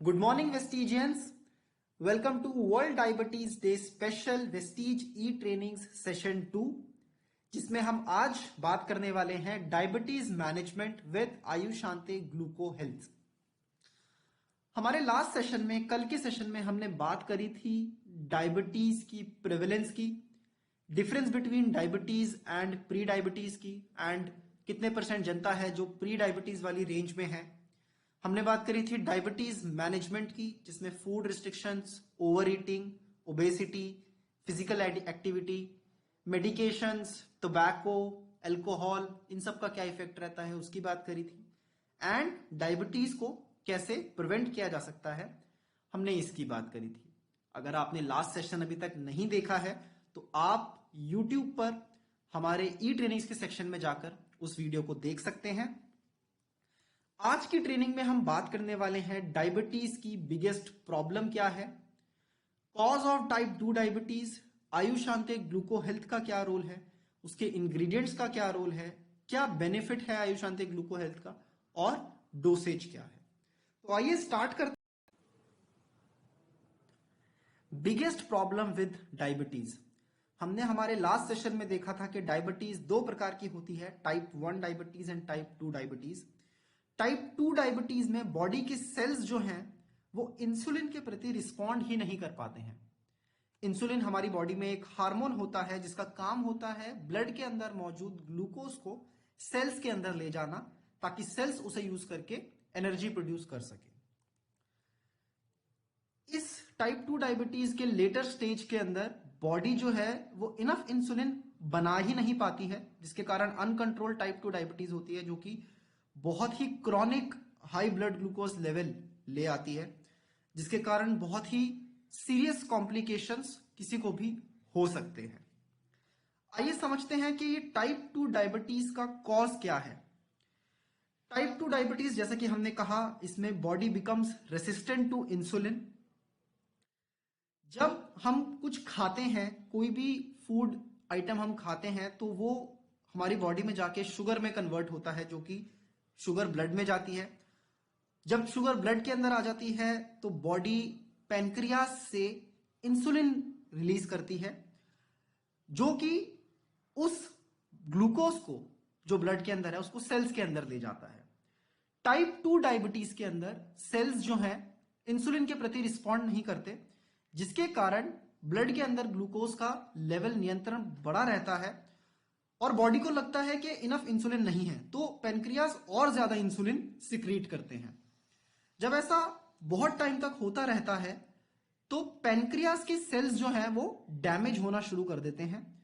Good morning, Vestigians. Welcome to World Diabetes Day Special Vestige E-Trainings Session 2, जिसमें हम आज बात करने वाले हैं diabetes management with Ayushante Gluco Health. हमारे लास्ट सेशन में, कल के सेशन में हमने बात करी थी डायबिटीज की प्रेवलेंस की, difference between diabetes and pre diabetes की, एंड कितने परसेंट जनता है जो प्री डायबिटीज वाली रेंज में है। हमने बात करी थी डायबिटीज मैनेजमेंट की, जिसमें food restrictions, over eating, obesity, physical activity, medications, tobacco, alcohol, इन सब का क्या इफेक्ट रहता है उसकी बात करी थी, एंड डायबिटीज को कैसे प्रिवेंट किया जा सकता है हमने इसकी बात करी थी। अगर आपने लास्ट सेशन अभी तक नहीं देखा है तो आप YouTube पर हमारे ई ट्रेनिंग्स के सेक्शन में जाकर उस वीडियो को देख सकते हैं। आज की ट्रेनिंग में हम बात करने वाले हैं डायबिटीज की बिगेस्ट प्रॉब्लम क्या है, cause of type 2 diabetes, Ayushante Gluco Health का क्या रोल है, उसके इंग्रेडिएंट्स का क्या रोल है, क्या बेनिफिट है आयुशांते ग्लूको हेल्थ का, और डोसेज क्या है। तो आइए स्टार्ट करते हैं। बिगेस्ट प्रॉब्लम विद डायबिटीज, हमने हमारे लास्ट सेशन में देखा था कि डायबिटीज दो प्रकार की होती है, type 1 diabetes and type 2 diabetes. Type 2 diabetes में बॉडी के सेल्स जो हैं वो इंसुलिन के प्रति रिस्पॉन्ड ही नहीं कर पाते हैं। इंसुलिन हमारी बॉडी में एक हार्मोन होता है जिसका काम होता है ब्लड के अंदर मौजूद ग्लूकोज को सेल्स के अंदर ले जाना, ताकि सेल्स उसे यूज करके एनर्जी प्रोड्यूस कर सके। इस टाइप 2 डायबिटीज के लेटर स्टेज के अंदर बॉडी जो है वो इनफ इंसुलिन बना ही नहीं पाती है, जिसके कारण अनकंट्रोल्ड टाइप 2 डायबिटीज होती है, जो कि बहुत ही chronic high blood glucose level ले आती है, जिसके कारण बहुत ही सीरियस कॉम्प्लिकेशंस किसी को भी हो सकते हैं। आइए समझते हैं कि ये टाइप 2 डायबिटीज का कॉज क्या है। टाइप 2 डायबिटीज, जैसा कि हमने कहा, इसमें body becomes resistant to insulin. जब हम कुछ खाते हैं, कोई भी फूड आइटम हम खाते हैं, तो वो हमारी बॉडी में जाके शुगर में कन्वर्ट होता है, जो कि शुगर ब्लड में जाती है। जब शुगर ब्लड के अंदर आ जाती है तो बॉडी पैनक्रियास से इंसुलिन रिलीज करती है, जो कि उस ग्लूकोज को जो ब्लड के अंदर है उसको सेल्स के अंदर ले जाता है। टाइप 2 डायबिटीज के अंदर सेल्स जो हैं इंसुलिन के प्रति रिस्पॉन्ड नहीं करते, जिसके कारण ब्लड के अंदर ग्लूकोज का लेवल नियंत्रण बड़ा रहता है और बॉडी को लगता है कि इनफ इंसुलिन नहीं है, तो पैनक्रियास और ज्यादा इंसुलिन सिक्रीट करते हैं। जब ऐसा बहुत टाइम तक होता रहता है तो पैनक्रियास के सेल्स जो हैं वो डैमेज होना शुरू कर देते हैं,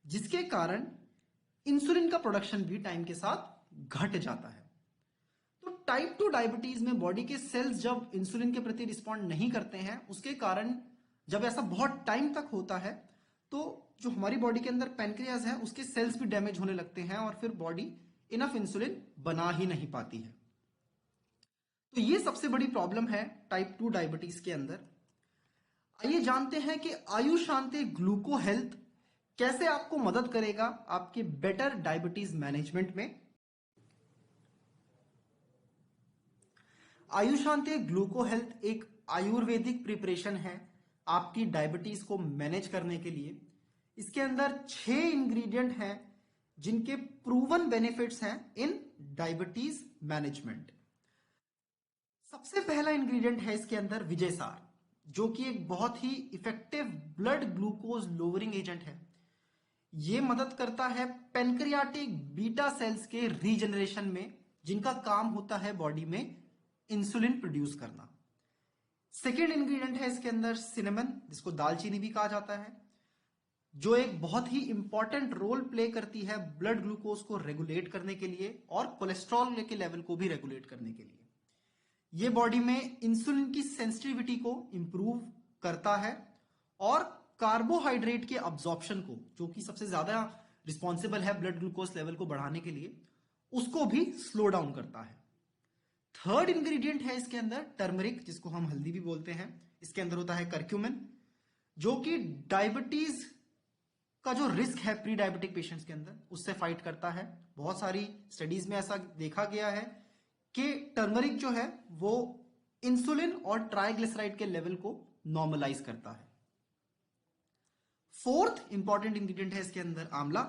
जिसके कारण इंसुलिन का प्रोडक्शन भी टाइम के साथ घट जाता है। तो टाइप 2 डायबिटीज में बॉडी के सेल्स जब इंसुलिन के प्रति रिस्पॉन्ड नहीं करते हैं, उसके कारण जब ऐसा बहुत टाइम तक होता है तो जो हमारी बॉडी के अंदर पैनक्रियास है उसके सेल्स भी डैमेज होने लगते हैं और फिर बॉडी इनफ इंसुलिन बना ही नहीं पाती है। तो ये सबसे बड़ी प्रॉब्लम है टाइप 2 डायबिटीज के अंदर। आइए जानते हैं कि आयुशांते ग्लूको हेल्थ कैसे आपको मदद करेगा आपके बेटर डायबिटीज मैनेजमेंट में। आयुशांते ग्लूको हेल्थ एक आयुर्वेदिक प्रिपरेशन है आपकी डायबिटीज को मैनेज करने के लिए। इसके अंदर 6 इंग्रेडिएंट हैं जिनके प्रूवन बेनिफिट्स हैं इन डायबिटीज मैनेजमेंट। सबसे पहला इंग्रेडिएंट है इसके अंदर विजयसार, जो कि एक बहुत ही effective blood glucose lowering agent है। यह मदद करता है पैनक्रियाटिक बीटा सेल्स के रीजनरेशन में, जिनका काम होता है बॉडी में इंसुलिन प्रोड्यूस करना। सेकेंड इंग्रेडिएंट है इसके अंदर सिनेमन, जिसको दालचीनी भी कहा जाता है, जो एक बहुत ही इंपॉर्टेंट रोल प्ले करती है ब्लड ग्लूकोज को रेगुलेट करने के लिए और कोलेस्ट्रॉल के लेवल को भी रेगुलेट करने के लिए। यह बॉडी में इंसुलिन की सेंसिटिविटी को इंप्रूव करता है और कार्बोहाइड्रेट के अब्जॉर्प्शन को, जो कि सबसे ज्यादा रिस्पॉन्सिबल है ब्लड ग्लूकोज लेवल को बढ़ाने के लिए, उसको भी स्लो डाउन करता है। थर्ड इंग्रेडिएंट है इसके अंदर टर्मरिक, जिसको हम हल्दी भी बोलते हैं। इसके अंदर होता है करक्यूमिन, जो कि डायबिटीज का जो रिस्क है प्री डायबिटिक पेशेंट्स के अंदर उससे फाइट करता है। बहुत सारी स्टडीज में ऐसा देखा गया है कि टर्मरिक जो है वो इंसुलिन और ट्राइग्लिसराइड के लेवल को नॉर्मलाइज करता है। फोर्थ इंपॉर्टेंट इंग्रेडिएंट है इसके अंदर आंवला,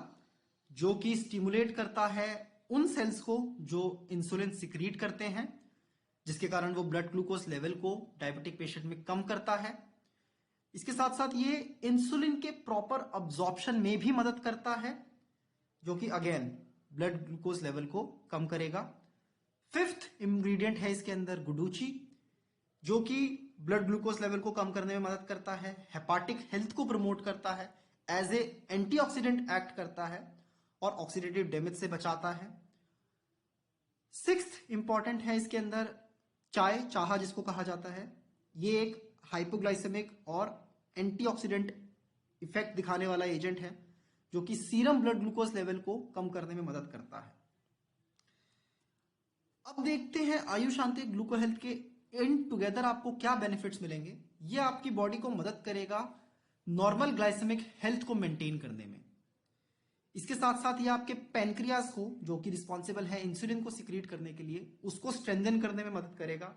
जो कि स्टिमुलेट करता है उन सेल्स को जो इंसुलिन सिक्रीट करते हैं, जिसके कारण वो ब्लड ग्लूकोज लेवल को डायबिटिक पेशेंट में कम करता है। इसके साथ साथ ये इंसुलिन के प्रॉपर अब्जॉर्प्शन में भी मदद करता है, जो कि अगेन ब्लड ग्लूकोज लेवल को कम करेगा। फिफ्थ इंग्रेडिएंट है इसके अंदर गुडुची, जो कि ब्लड ग्लूकोज लेवल को कम करने में मदद करता है, हेपाटिक हेल्थ को प्रमोट करता है, एज ए एंटीऑक्सीडेंट एक्ट करता है और ऑक्सीडेटिव डैमेज से बचाता है। सिक्स्थ इंपॉर्टेंट है इसके अंदर चाहा जिसको कहा जाता है। ये एक हाइपोग्लाइसेमिक और एंटीऑक्सीडेंट इफेक्ट दिखाने वाला एजेंट है, जो कि सीरम ब्लड ग्लूकोज लेवल को कम करने में मदद करता है। अब देखते हैं आयुशांति ग्लूको हेल्थ के इन टुगेदर आपको क्या बेनिफिट्स मिलेंगे। ये आपकी बॉडी को मदद करेगा नॉर्मल ग्लाइसेमिक हेल्थ को मेंटेन करने में। इसके साथ साथ ये आपके पैनक्रियाज को, जो कि रिस्पॉन्सिबल है इंसुलिन को सिक्रीट करने के लिए, उसको स्ट्रेंथन करने में मदद करेगा।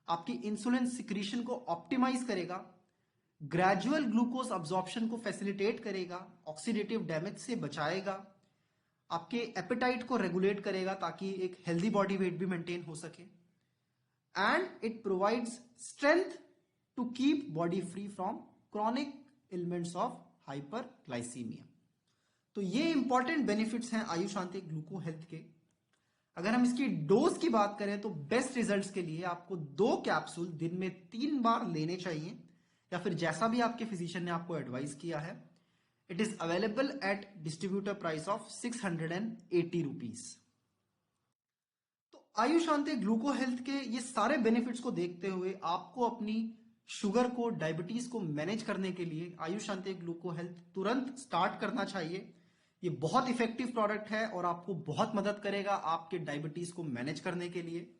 आपकी इंसुलिन सिक्रीशन को ऑप्टिमाइज करेगा, ग्रेजुअल ग्लूकोज अब्जॉर्प्शन को फैसिलिटेट करेगा, ऑक्सीडेटिव डैमेज से बचाएगा, आपके एपेटाइट को रेगुलेट करेगा ताकि एक हेल्दी बॉडी वेट भी मेंटेन हो सके, and it provides strength to keep body free from chronic elements of hyperglycemia. तो ये इंपॉर्टेंट बेनिफिट्स हैं आयुशांति ग्लूको हेल्थ के। अगर हम इसकी डोज की बात करें तो बेस्ट रिजल्ट्स के लिए आपको 2 कैप्सूल दिन में 3 बार लेने चाहिए, या फिर जैसा भी आपके फिजिशियन ने आपको एडवाइस किया है। It is available at distributor price of 680 rupees. तो आयुशांति ग्लूको हेल्थ के ये सारे बेनिफिट्स को देखते हुए आपको अपनी शुगर को, डायबिटीज को मैनेज करने के लिए आयुशांति ग्लूको हेल्थ तुरंत स्टार्ट करना चाहिए। ये बहुत इफेक्टिव प्रोडक्ट है और आपको बहुत मदद करेगा आपके डायबिटीज को मैनेज करने के लिए।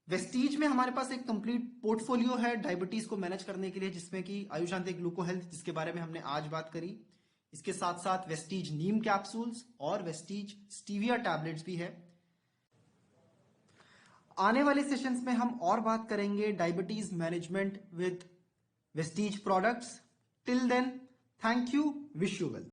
वेस्टीज में हमारे पास एक कंप्लीट पोर्टफोलियो है डायबिटीज को मैनेज करने के लिए, जिसमें कि आयुशांति ग्लूको हेल्थ, जिसके बारे में हमने आज बात करी। इसके साथ साथ वेस्टीज नीम कैप्सूल्स और वेस्टीज स्टीविया टैबलेट्स भी है। आने वाले सेशंस में हम और बात करेंगे diabetes management with Vestige products. Till then, thank you, wish you well.